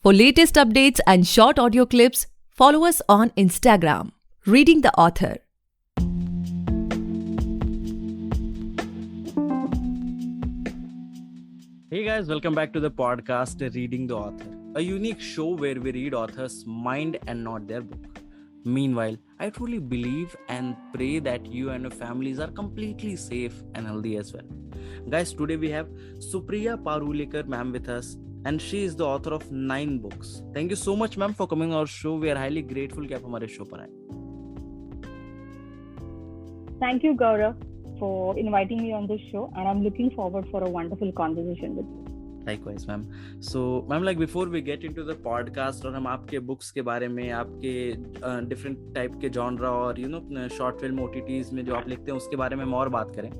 For latest updates and short audio clips, follow us on Instagram, Reading the Author. Hey guys, welcome back to the podcast Reading the Author, a unique show where we read authors' mind and not their book. Meanwhile, I truly believe and pray that you and your families are completely safe and healthy as well. Guys, today we have Supriya Parulekar ma'am with us, and she is the author of 9 books. Thank you so much ma'am for coming on our show. We are highly grateful कि आप हमारे show पर आए. Thank you, Gaurav, for inviting me on this show, and I'm looking forward for a wonderful conversation with you. Likewise, ma'am. So, ma'am, like before we get into the podcast और हम आपके books के बारे में, आपके different type के genre और short film OTTs में जो आप लिखते हैं उसके बारे में हम और बात करें.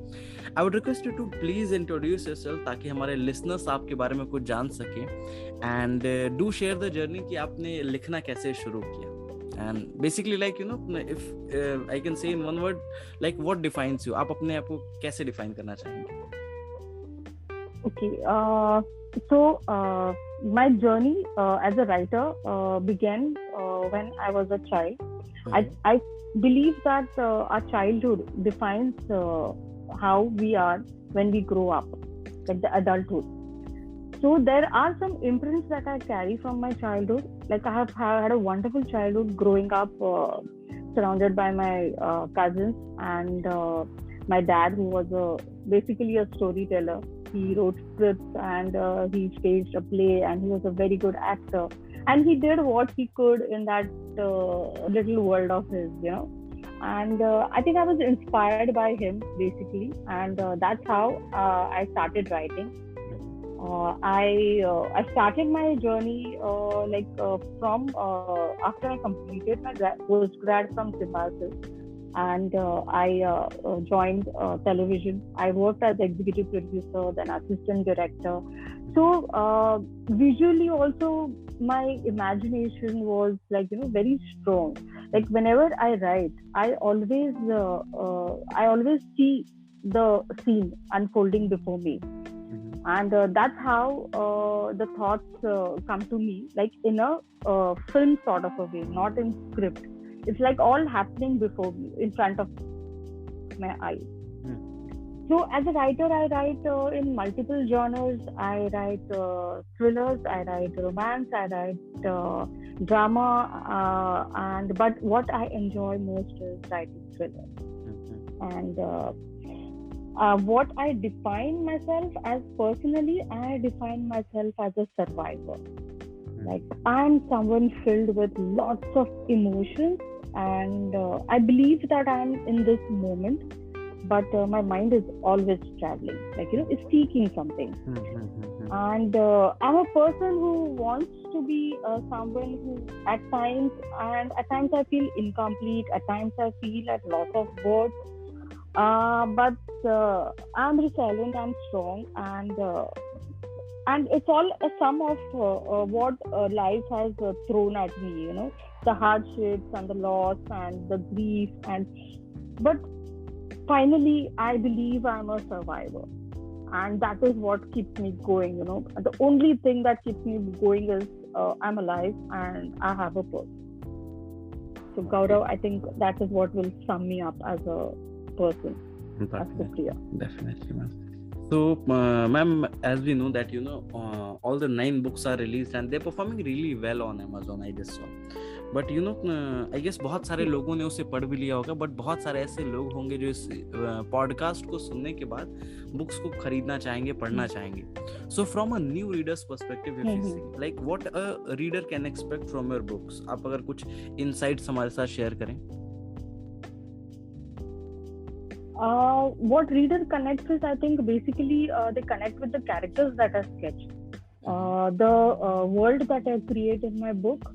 I would request you to please introduce yourself ताकि हमारे listeners आपके बारे में कुछ जान सकें, and do share the journey कि आपने लिखना कैसे शुरू किया. And basically, like if I can say in one word, like what defines you? आप अपने आप को कैसे define करना चाहेंगे? Okay. So my journey as a writer began when I was a child. I believe that our childhood defines how we are when we grow up, like the adulthood. So there are some imprints that I carry from my childhood. Like I have had a wonderful childhood growing up surrounded by my cousins and my dad, who was basically a storyteller. He wrote scripts and he staged a play, and he was a very good actor. And he did what he could in that little world of his, And I think I was inspired by him, basically. And that's how I started writing. I started my journey from after I completed my postgrad from Symbiosis, and I joined television. I worked as executive producer, then assistant director. So visually also my imagination was very strong. Like whenever I write, I always see the scene unfolding before me. And that's how the thoughts come to me, like in a film sort of a way, not in script. It's like all happening before me, in front of my eyes. So as a writer, I write in multiple genres. I write thrillers, I write romance, I write drama, but what I enjoy most is writing thrillers. And what I define myself as personally, I define myself as a survivor. Like I'm someone filled with lots of emotions, and I believe that I'm in this moment, but my mind is always traveling, it's seeking something. And I'm a person who wants to be someone who at times I feel incomplete, at times I feel at loss of words. But I'm resilient, I'm strong, and it's all a sum of what life has thrown at me, the hardships and the loss and the grief, but finally I believe I'm a survivor, and that is what keeps me going. The only thing that keeps me going is I'm alive and I have a purpose. So Gaurav, I think that is what will sum me up as a person. Definitely, ma'am. So, ma'am, as we know that all the 9 books are released and they're performing really well on Amazon, I just saw. But I guess बहुत सारे लोगों ने उसे पढ़ भी लिया होगा, but बहुत सारे ऐसे लोग होंगे जो इस पॉडकास्ट को सुनने के बाद बुक्स को खरीदना चाहेंगे, पढ़ना चाहेंगे. So from a new reader's perspective, if you see, like what a reader can expect from your books, आप अगर कुछ insights हमारे साथ share करें. What reader connects is, I think, basically they connect with the characters that are sketched, the world that I create in my book,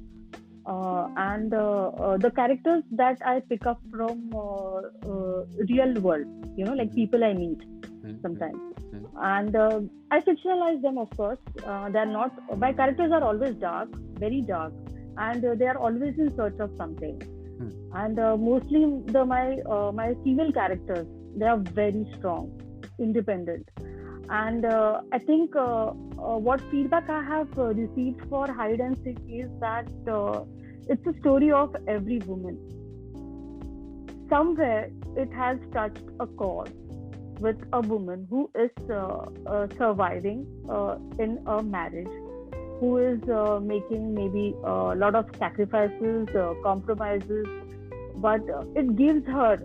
and the characters that I pick up from real world, like people I meet sometimes. And I fictionalize them, of course. They're not, my characters are always dark, very dark, and they are always in search of something. And mostly my female characters, they are very strong, independent, And I think what feedback I have received for Hide and Seek is that it's a story of every woman. Somewhere it has touched a chord with a woman who is surviving in a marriage, who is making maybe a lot of sacrifices, compromises, but it gives her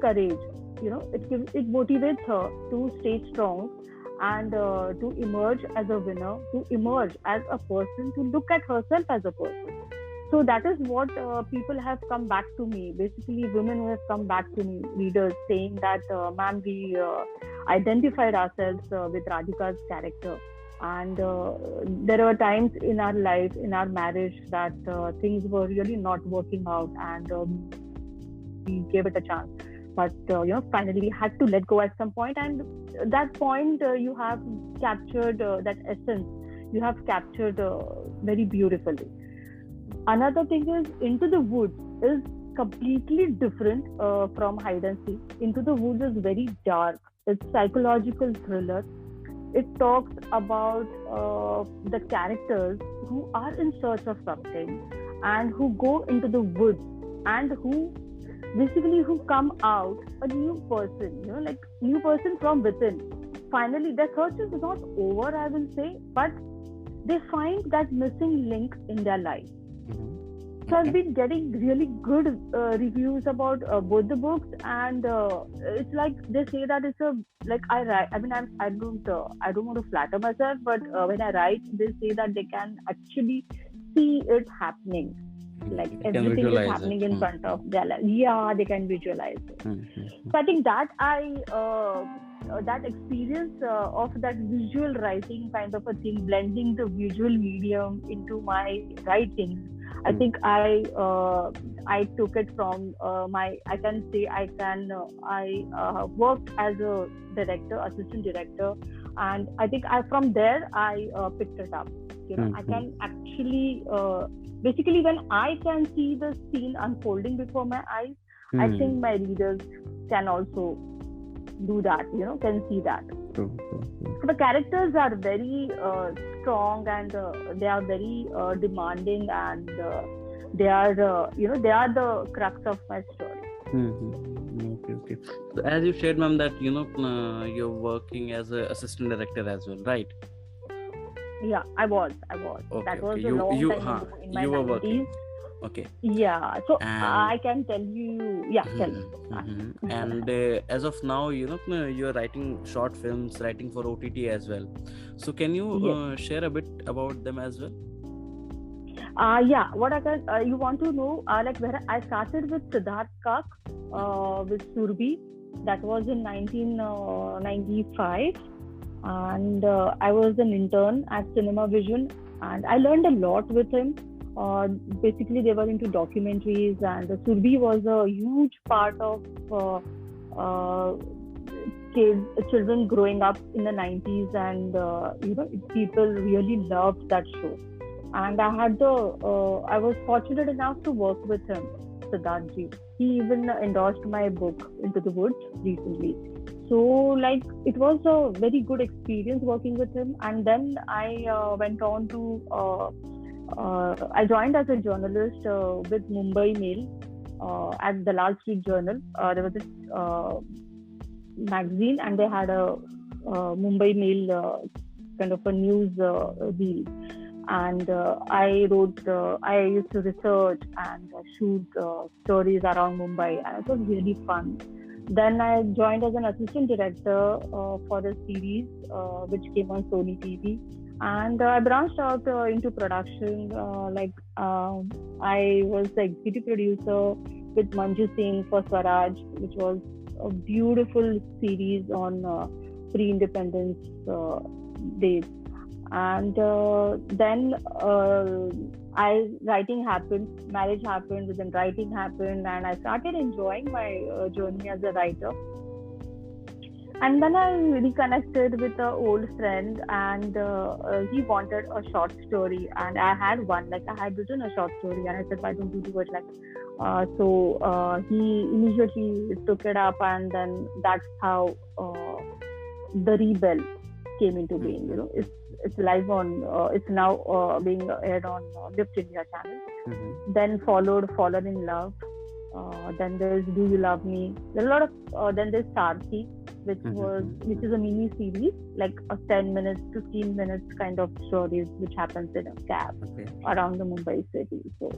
courage. It motivates her to stay strong and to emerge as a winner, to emerge as a person, to look at herself as a person. So that is what people have come back to me. Basically, women who have come back to me, readers, saying that, ma'am, we identified ourselves with Radhika's character. And there were times in our life, in our marriage, that things were really not working out, and we gave it a chance. But finally had to let go at some point, and that point you have captured that essence. You have captured very beautifully. Another thing is, Into the Woods is completely different from Hide and Seek. Into the Woods is very dark. It's psychological thriller. It talks about the characters who are in search of something and who go into the woods and who come out a new person, like new person from within. Finally, their search is not over, I will say, but they find that missing link in their life. So I've been getting really good reviews about both the books, and it's like they say that it's a like I write. I mean, I don't want to flatter myself, but when I write, they say that they can actually see it happening, like everything is happening in front of their life. Yeah, they can visualize it. So I think that that experience of that visual writing kind of a thing, blending the visual medium into my writing. I think I took it from I worked as a director, assistant director, and I think from there I picked it up. I can actually basically when I can see the scene unfolding before my eyes, I think my readers can also do that. Can see that. The characters are very strong, and they are very demanding, and they are the crux of my story. Okay. So as you said, ma'am, that you're working as an assistant director as well, right? Yeah, I was. Okay, that was a long time ago in my 90s. Working. Okay. Yeah, so I can tell you. Yeah, tell me. And as of now, you're writing short films, writing for OTT as well. So can you share a bit about them as well? Yeah. What I can, you want to know? Like where I started with Siddharth Kak, with Surbhi. That was in 1995, and I was an intern at Cinema Vision, and I learned a lot with him. Basically, they were into documentaries, and Surbhi was a huge part of children growing up in the 90s, and people really loved that show. And I was fortunate enough to work with him, Siddharthji. He even endorsed my book Into the Woods recently. So like it was a very good experience working with him. And then I went on to I joined as a journalist with Mumbai Mail at the Lal Street Journal. There was this magazine, and they had a Mumbai Mail kind of a news deal. And I used to research and shoot stories around Mumbai, and it was really fun. Then I joined as an assistant director for a series which came on Sony TV. And I branched out into production. I was the executive producer with Manju Singh for Swaraj, which was a beautiful series on pre-independence days. And then writing happened, marriage happened, then writing happened, and I started enjoying my journey as a writer. And then I reconnected with an old friend, and he wanted a short story, and I had one. Like I had written a short story, and I said, "Why don't you do it?" So he immediately took it up, and then that's how The Rebel came into being. You know, it's live on. It's now being aired on Lift India channel. Then followed Fallen in Love. Then there's Do You Love Me? There are a lot of. Then there's Sarthi, which is a mini series, like a 10 minutes, 15 minutes kind of stories which happens in a cab around the Mumbai city. So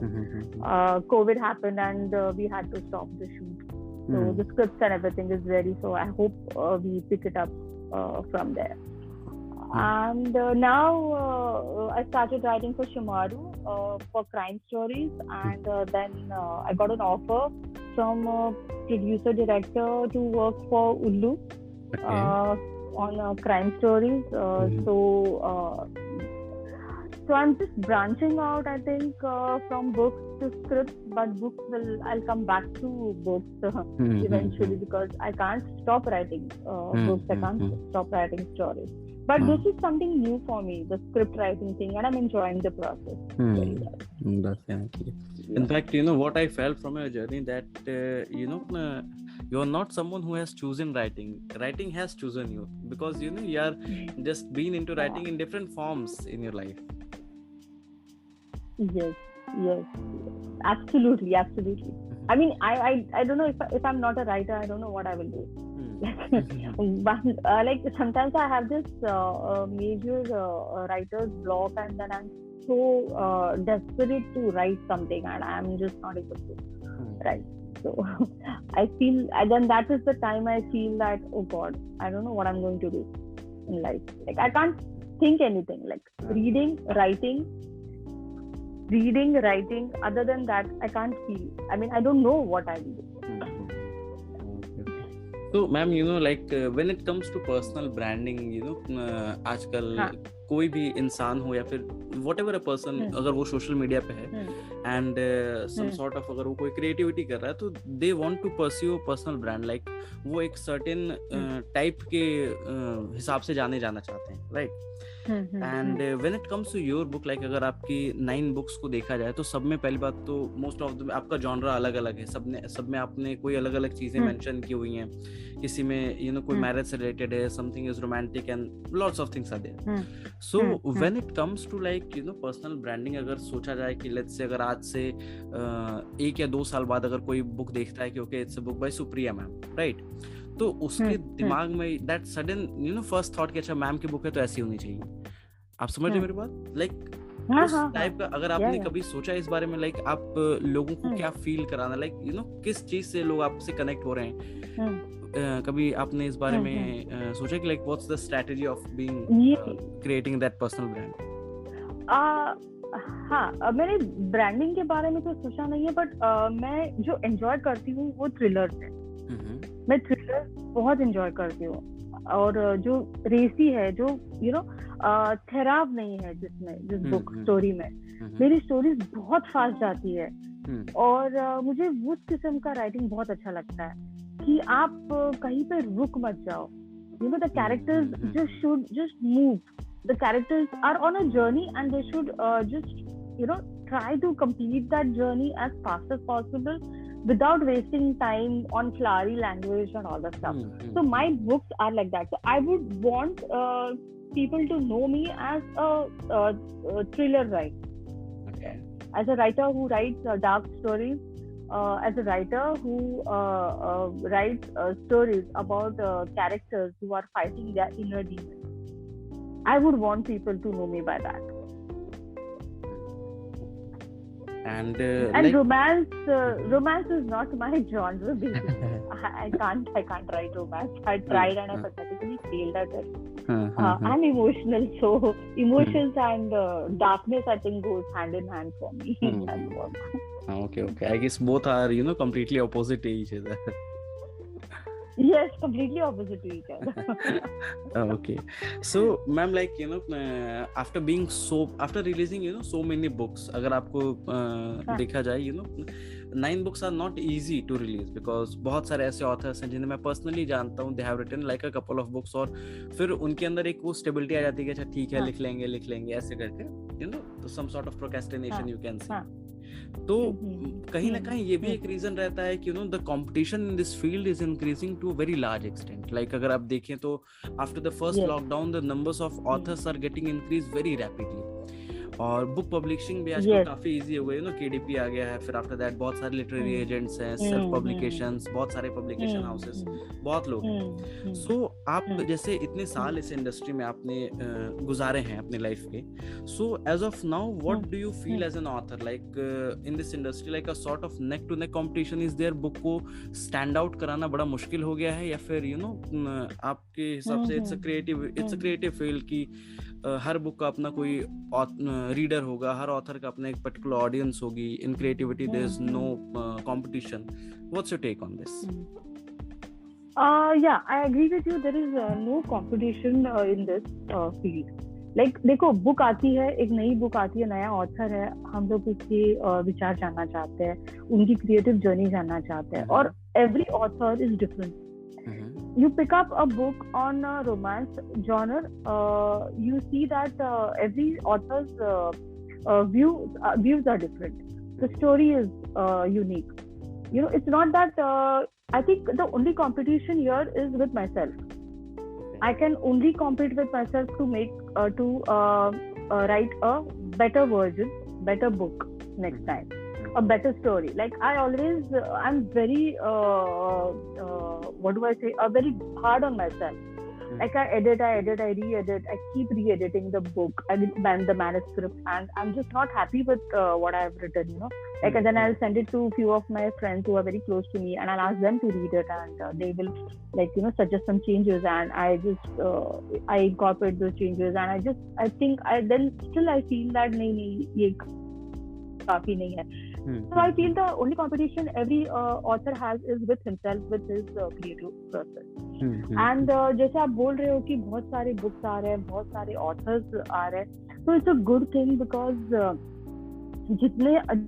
COVID happened and we had to stop the shoot. So the scripts and everything is ready. So I hope we pick it up from there. And now I started writing for Shimaru for crime stories, and then I got an offer from a producer director to work for Ullu on crime stories. So I'm just branching out, I think, from books to scripts, but I'll come back to books eventually, because I can't stop writing books. I can't stop writing stories. But this is something new for me, the script writing thing, and I'm enjoying the process very well. Definitely. In fact, you know what I felt from your journey, that you're not someone who has chosen writing. Writing has chosen you, because you are just been into writing in different forms in your life. Yes, absolutely. I mean, I don't know if I'm not a writer, I don't know what I will do. But like sometimes I have this major writer's block, and then I'm so desperate to write something, and I'm just not able to write. So I feel, and then that is the time I feel that, oh God, I don't know what I'm going to do in life. Like I can't think anything. Like reading, writing. Other than that, I can't feel. I mean, I don't know what I will do. So, ma'am, when it comes to personal branding, आजकल कोई भी इंसान हो या फिर whatever a person, अगर वो social media पे है and some sort of अगर वो कोई क्रिएटिविटी कर रहा है, तो they want to pursue a personal brand, like वो एक certain type के हिसाब से जाना चाहते हैं, right? And when it comes to your book, like अगर आपकी 9 books को देखा जाए, तो सब में पहली बात तो most of the आपका genre अलग अलग है, सब में आपने कोई अलग अलग चीजें मेंशन की हुई हैं. किसी में कोई मैरिज से रिलेटेड है, something is romantic, and lots of things are there. So when it comes to like personal branding, अगर सोचा जाए कि लेट्स से अगर आज से 1 या 2 साल बाद अगर कोई बुक देखता है कि okay it's a book by Supriya ma'am, right, तो उसके दिमाग में दैट सडन फर्स्ट थॉट कि अच्छा मैम की बुक है तो ऐसी होनी चाहिए. आप समझ रहे मेरी बात? लाइक उस टाइप का अगर आपने कभी सोचा इस बारे में, लाइक आप लोगों को क्या फील कराना, लाइक किस चीज से लोग आपसे कनेक्ट हो रहे हैं, कभी आपने इस बारे में सोचा कि like what's the strategy of being creating that personal brand? हाँ, मैंने ब्रांडिंग के बारे में तो सोचा नहीं है, बट मैं जो एंजॉय करती हूँ वो थ्रिलर्स है. मैं थ्रिलर बहुत एंजॉय करती हूँ, और जो रेसी है, जो ठहराव नहीं है जिस बुक स्टोरी में, मेरी स्टोरीज बहुत फास्ट जाती है, और मुझे उस किस्म का राइटिंग बहुत अच्छा लगता है कि आप कहीं पे रुक मत जाओ. The characters just move. The characters are on a journey, and they should just try to complete that journey as fast as possible without wasting time on flowery language and all that stuff. So my books are like that. So I would want people to know me as a thriller writer. Okay. As a writer who writes dark stories, as a writer who writes stories about characters who are fighting their inner demons. I would want people to know me by that. And like, romance is not my genre, basically. I can't write romance. I tried and I pathetically failed at it. I'm emotional, so emotions and darkness, I think, goes hand in hand for me. Okay. I guess both are, completely opposite to each other. Yes, completely opposite to each other. Okay. So, ma'am, like, after releasing, so many books, अगर आपको देखा जाए, 9 books are not easy to release, because बहुत सारे ऐसे authors हैं जिन्हें मैं personally जानता हूँ, they have written like a couple of books, और फिर उनके अंदर एक वो stability आ जाती है कि अच्छा ठीक है लिख लेंगे ऐसे करके, तो some sort of procrastination you can see. तो कहीं ना कहीं ये भी एक रीजन रहता है कि the competition in this field is increasing to very large extent. Like अगर आप देखें तो after the first lockdown the numbers of authors are getting increase very rapidly. और बुक पब्लिशिंग भी आजकल काफी इजी हो गई. KDP आ गया है, फिर आफ्टर दैट बहुत सारे लिटरेरी एजेंट्स हैं, सेल्फ पब्लिकेशंस, बहुत सारे पब्लिकेशन हाउसेस, बहुत लोग हैं. सो आप जैसे इतने साल इस इंडस्ट्री में आपने गुजारे हैं अपने लाइफ के. So as of now what do you feel as an author like in this industry, like a sort of neck to neck competition is there? Book को स्टैंड आउट कराना बड़ा मुश्किल हो गया है, या फिर आपके हिसाब से इट्स अ क्रिएटिव फील्ड की हर बुक का अपना कोई रीडर होगा, हर ऑथर का अपना एक पर्टिकुलर ऑडियंस होगी. In creativity there is no competition. What's your take on this? Yeah, I agree with you. There is no competition in this field. Like देखो, बुक आती है, एक नई बुक आती है, नया ऑथर है, हम लोग उसके विचार जानना चाहते हैं, उनकी क्रिएटिव जर्नी जानना चाहते हैं. और every author is different. You pick up a book on a romance genre, you see that every author's views are different. The story is unique. It's not that I think the only competition here is with myself. I can only compete with myself to make write a better version, better book next time, a better story. Like I always I'm very what do I say, very hard on myself. Like I edit, I re-edit, I keep re-editing the book, the manuscript, and I'm just not happy with what I've written, Like and then I'll send it to a few of my friends who are very close to me, and I'll ask them to read it, and they will suggest some changes, and I just I incorporate those changes, and I think then still I feel that nahi ye काफी नहीं है. So I feel the only competition every author has is with himself, with his creative process. And जैसे आप बोल रहे हो कि बहुत सारे बुक्स आ रहे हैं, बहुत सारे ऑथर्स आ रहे हैं, तो it's a good thing because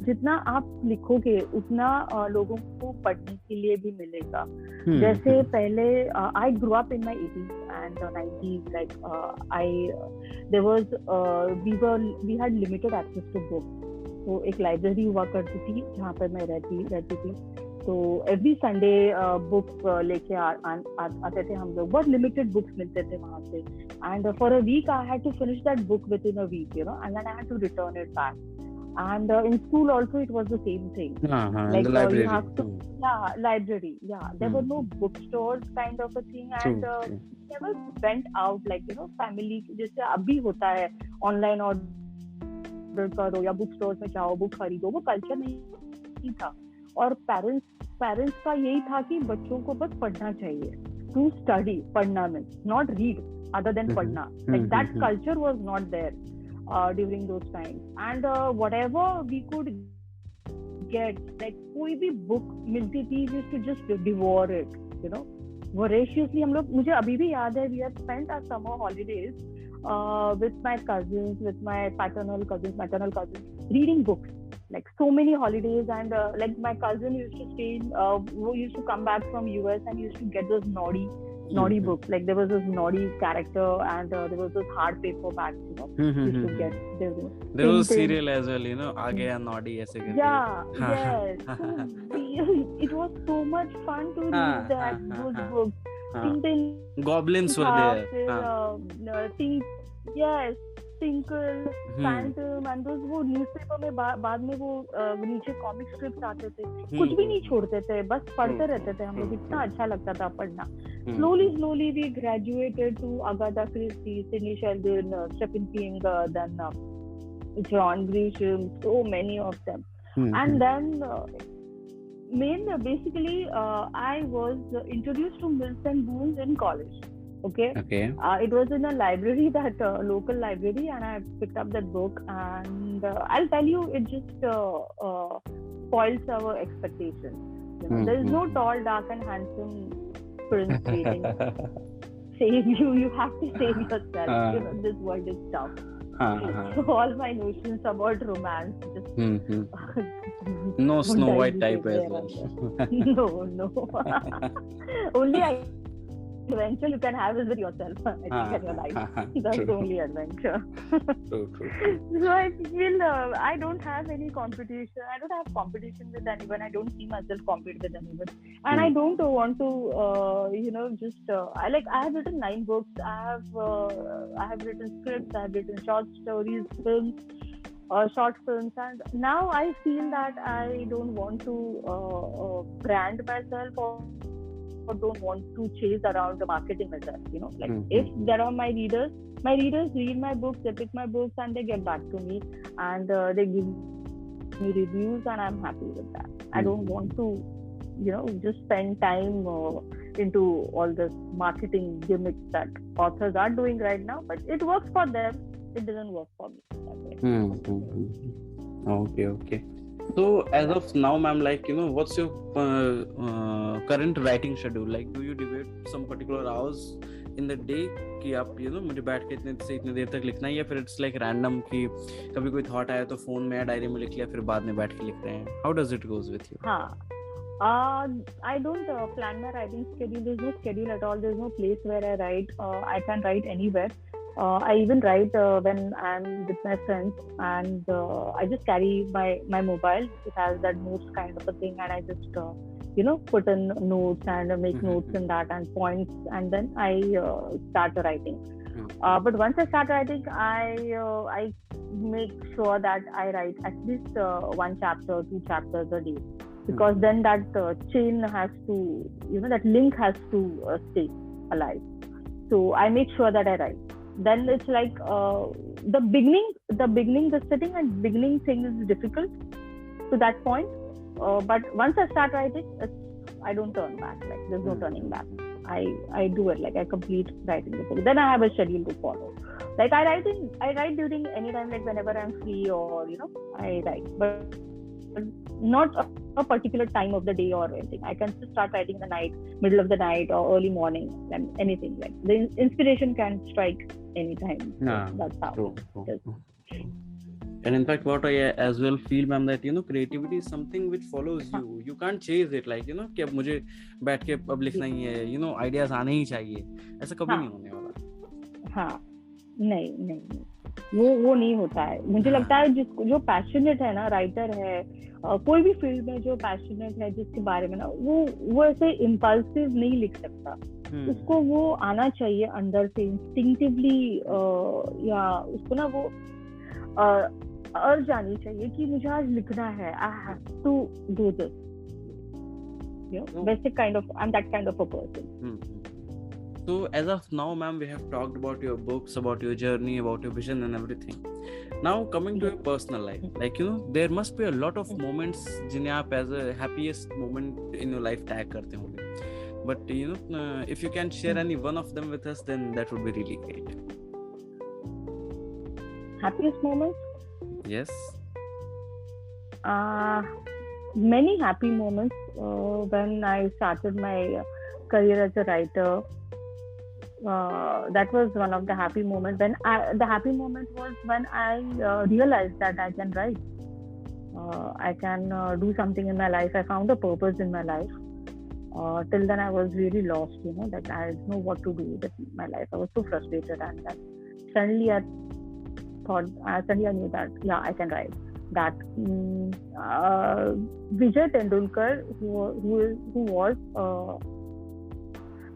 जितना आप लिखोगे उतना लोगों को पढ़ने के लिए भी मिलेगा. जैसे पहले I grow up in my 80s and 90s, like there was we had limited access to books. तो एक लाइब्रेरी हुआ करती थी जहाँ पर मैं रहती थी. तो एवरी संडे बुक लेके आते थे हम लोग. बहुत लिमिटेड बुक्स मिलते थे वहाँ से, and for a week I had to finish that book within a week, and then I had to return it back. And in school also it was the same thing. Like the library. You have to, library. There were no bookstores kind of a thing, and never went out like family जैसे अभी होता है online order करो या book store में जाओ, book खरीदो. वो कल्चर नहीं था. और पेरेंट्स का यही था कि बच्चों को बस पढ़ना चाहिए, टू स्टडी. पढ़ना means not read other than पढ़ना. Like that culture was not there during those times. And whatever we could get, like कोई भी बुक मिलती थी, we used to just devour it, voraciously. हम लोग, मुझे अभी भी याद है, we had spent our summer holidays with my cousins, with my maternal cousins, reading books, like so many holidays. And like my cousin used to stay who used to come back from US and used to get those naughty books. Like there was this naughty character, and there was this hard paperbacks, used to get. There was serial as well, आ गया naughty ऐसे करके. Yes. It was so much fun to read those books. Goblins were there. Yes. Tinkle, Phantom, and those वो newspaper में बाद में वो नीचे comic strips आते थे. कुछ भी नहीं छोड़ते थे, बस पढ़ते रहते थे हम लोग. इतना अच्छा लगता था पढ़ना. Slowly we graduated to Agatha Christie, Sidney Sheldon, Stephen King, then John Grisham, so many of them. And then basically I was introduced to Mills and Boons in college. Okay. It was in a library, that local library, and I picked up that book, and I'll tell you, it just spoils our expectations. There is no tall, dark, and handsome prince waiting. Save you. You have to save yourself. This world is tough. So all my notions about romance just no Snow White type as well. No. Only I adventure you can have is with yourself, I think, in your life. That's the only adventure. True. So I feel I don't have any competition. I don't have competition with anyone. I don't see myself compete with anyone, and I don't want to, I have written 9 books. I have written scripts. I have written short stories, films, short films, and now I feel that I don't want to brand myself or don't want to chase around the marketing myself. If there are my readers read my books, they pick my books, and they get back to me, and they give me reviews, and I'm happy with that. I don't want to just spend time into all the marketing gimmicks that authors are doing right now, but it works for them, it doesn't work for me that way. Okay. So as of now, ma'am, what's your current writing schedule? Like, do you devote some particular hours in the day कि आप मुझे बैठ के इतने देर तक लिखना है, या फिर इट्स लाइक रैंडम कि कभी कोई थॉट आया तो फोन में या डायरी में लिख लिया, फिर बाद में बैठ के लिख रहे हैं? How does it goes with you? I don't plan my writing schedule. There's no schedule at all. There's no place where I write. I can write anywhere. I even write when I'm with my friends, and I just carry my mobile. It has that notes kind of a thing, and I just put in notes and make notes in that and points, and then I start writing. But once I start writing, I make sure that I write at least 1 chapter, 2 chapters a day, because then that chain has to, that link has to stay alive. So I make sure that I write. Then it's like the setting and beginning thing is difficult to that point. But once I start writing, I don't turn back. Like, there's no turning back. I do it. Like, I complete writing the book. Then I have a schedule to follow. Like, I write during any time, like whenever I'm free, or I write. But not a particular time of the day or anything. I can just start writing in the night, middle of the night, or early morning, and anything. Like, the inspiration can strike anytime. That's how. True. And in fact, what I as well feel, ma'am, that creativity is something which follows you. You can't chase it, like कि अब मुझे बैठ के अब लिखना ही है, ideas आने ही चाहिए. ऐसा कभी नहीं होने वाला. हाँ, नहीं, वो नहीं होता है. मुझे लगता है जो पैशनेट है ना, राइटर है, कोई भी फील्ड में जो पैशनेट है जिसके बारे में ना, वो ऐसे इम्पल्सिव नहीं लिख सकता. उसको वो आना चाहिए अंदर से इंस्टिंक्टिवली, या उसको ना वो अर्ज आनी चाहिए कि मुझे आज लिखना है. I have to do this. Basic kind of, I'm that kind of a person. So as of now, ma'am, we have talked about your books, about your journey, about your vision and everything. Now coming to your personal life, like there must be a lot of moments जिन्हें आप as a happiest moment in your life tag करते होंगे. But if you can share any one of them with us, then that would be really great. Happiest moments? Yes. Many happy moments when I started my career as a writer. That was one of the happy moments. The happy moment was when I realized that I can write. I can do something in my life. I found a purpose in my life. Till then I was really lost, that I didn't know what to do with my life. I was so frustrated, and then suddenly I knew that, I can write. That Vijay Tendulkar, who was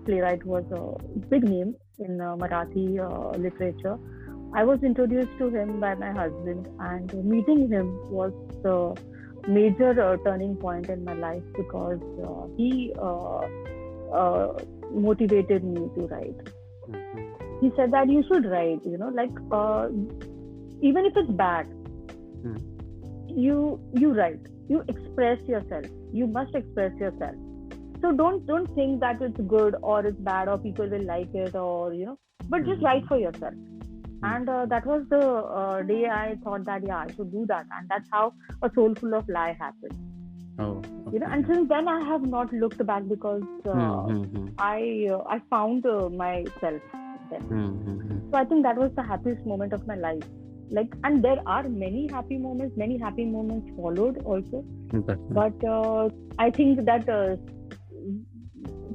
playwright, was a big name in Marathi literature. I was introduced to him by my husband, and meeting him was the major turning point in my life, because he motivated me to write. He said that you should write, even if it's bad, you write, you express yourself, you must express yourself. So don't think that it's good or it's bad or people will like it, or but just write for yourself. And that was the day I thought that I should do that, and that's how A Soulful of Lie happened. Oh, okay. And since then I have not looked back, because I found myself then. So I think that was the happiest moment of my life. And there are many happy moments followed also. But I think that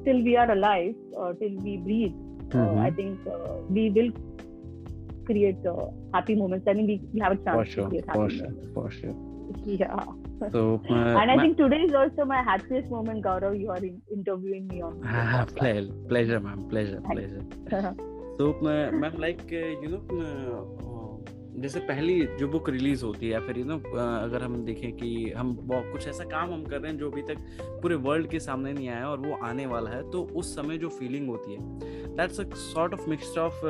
till we are alive, till we breathe, I think we will create happy moments. I mean, we have a chance to create happy moments. For sure. Yeah. So, and I think today is also my happiest moment, Gaurav. You are interviewing me on. Pleasure, ma'am. Pleasure. So, ma'am, like जैसे पहली जो book release होती है या फिर अगर हम देखें कि हम कुछ ऐसा काम हम कर रहे हैं जो अभी तक पूरे वर्ल्ड के सामने नहीं आया और वो आने वाला है, तो उस समय जो फीलिंग होती है, that's a sort of mixture of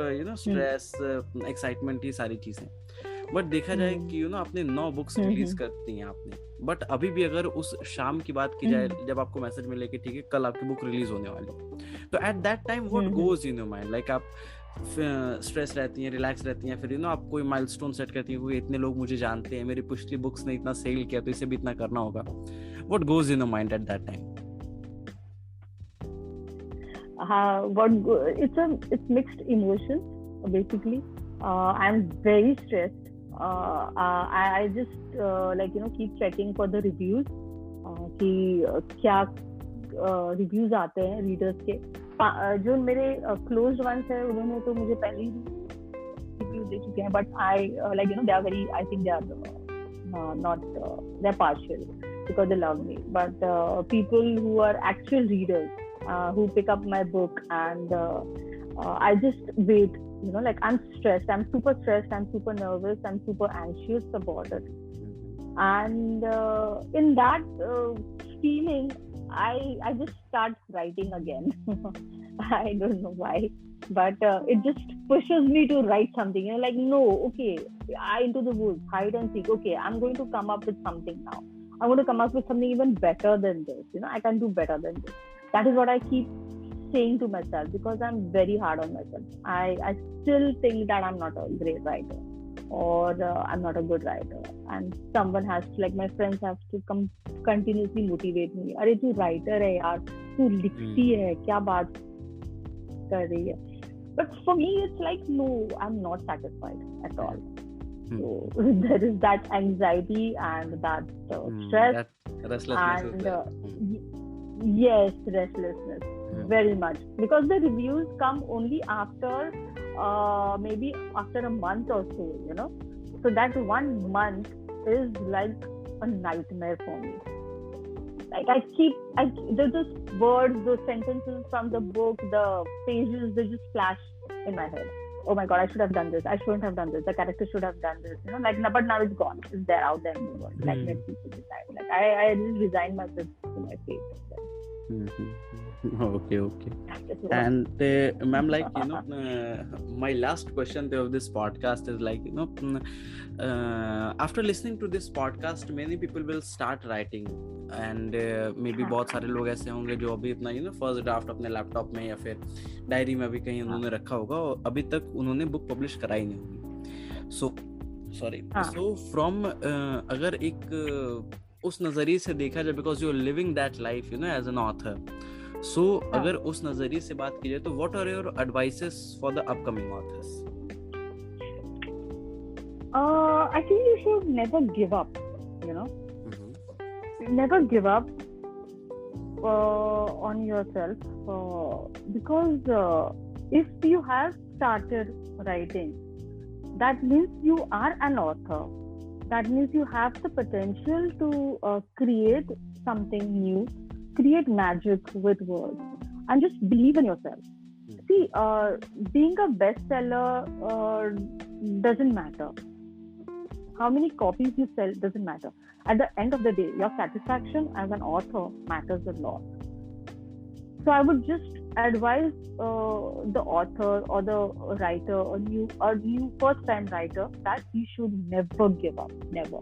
stress, excitement, ये सारी चीजें. बट देखा जाए कि आपने 9 बुक्स रिलीज करती हैं आपने, बट अभी भी अगर उस शाम की बात की जाए जब आपको मैसेज मिले कि ठीक है कल आपकी बुक रिलीज होने वाली, तो at that time what goes in your mind? Like आप स्ट्रेस रहती हैं, रिलैक्स रहती हैं, फिर आप कोई माइलस्टोन सेट करती हैं, इतने लोग मुझे जानते हैं, मेरी पिछली बुक्स ने इतना सेल किया तो इसे भी इतना करना होगा. What goes in your mind at that time? It's mixed emotions basically. I'm very stressed. I just keep checking for the reviews कि क्या रिव्यूज आते हैं रीडर्स के. जो मेरे क्लोज्ड वंस है उन्होंने तो मुझे पहले ही रिव्यूज दे चुके हैं, but I they are very, I think they are not they're partial because they love me, but people who are actual readers who pick up my book and I just wait, I'm stressed, I'm super stressed, I'm super nervous, I'm super anxious about it, and in that feeling I just start writing again. I don't know why, but it just pushes me to write something. No, okay, into the woods, hide and seek. Okay, I'm going to come up with something now. I'm going to come up with something even better than this. I can do better than this. That is what I keep saying to myself because I'm very hard on myself. I still think that I'm not a great writer or I'm not a good writer, and someone has to, my friends have to continuously motivate me. अरे तू writer है यार, तू लिखती है, क्या बात कर रही है? But for me it's like, no, I'm not satisfied at all. So there is that anxiety and that stress, that restlessness, and yes, restlessness, very much, because the reviews come only after maybe after a month or so, so that 1 month is like a nightmare for me. Those words, those sentences from the book, the pages, they just flash in my head. Oh my God, I should have done this. I shouldn't have done this. The character should have done this. But now it's gone. It's there, out there in the world. Let people decide. I just resign myself to my fate. Okay. And ma'am, my last question of this podcast is after listening to this podcast, many people will start writing, and maybe बहुत सारे लोग ऐसे होंगे जो अभी अपना first draft अपने laptop में या फिर डायरी में अभी कहीं उन्होंने रखा होगा और अभी तक उन्होंने बुक पब्लिश कराई नहीं होगी. सो फ्रॉम अगर एक उस नजरिए से देखा जाए, because you are living that life as an author, so अगर उस नजरिए से बात की जाए तो what are your advices for the upcoming authors? I think you should never give up, never give up on yourself, because if you have started writing, that means you are an author. That means you have the potential to create something new, create magic with words, and just believe in yourself. See, being a bestseller doesn't matter. How many copies you sell doesn't matter. At the end of the day, your satisfaction as an author matters a lot. So I would just advise the author or the writer or new first-time writer that you should never give up. Never.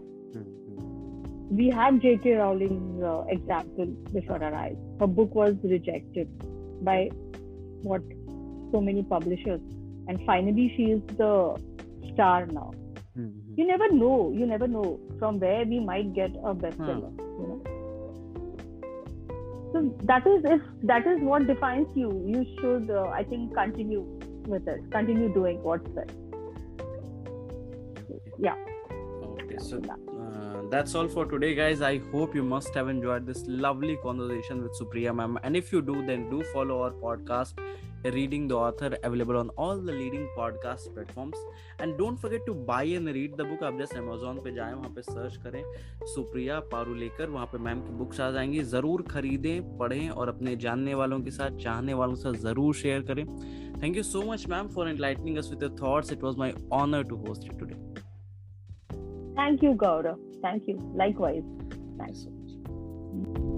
We have J.K. Rowling's example before our eyes. Her book was rejected by so many publishers, and finally she is the star now. You never know from where we might get a bestseller. So that is what defines you. You should, I think, continue with it. Continue doing what's best. Yeah. Okay. So that's all for today, guys. I hope you must have enjoyed this lovely conversation with Supriya ma'am. And if you do, then do follow our podcast, Reading the Author, available on all the leading podcast platforms. And don't forget to buy and read the book. आप जैसे Amazon पे जाएं, वहाँ पे search करें सुप्रिया पारुलेकर, वहाँ पे ma'am की बुक्स आ जाएंगी. ज़रूर खरीदें, पढ़ें और अपने जानने वालों के साथ, चाहने वालों के साथ ज़रूर शेयर करें. Thank you so much, ma'am, for enlightening us with your thoughts. It was my honor to host you today. Thank you, Gaurav. Thank you. Likewise. Thanks so much.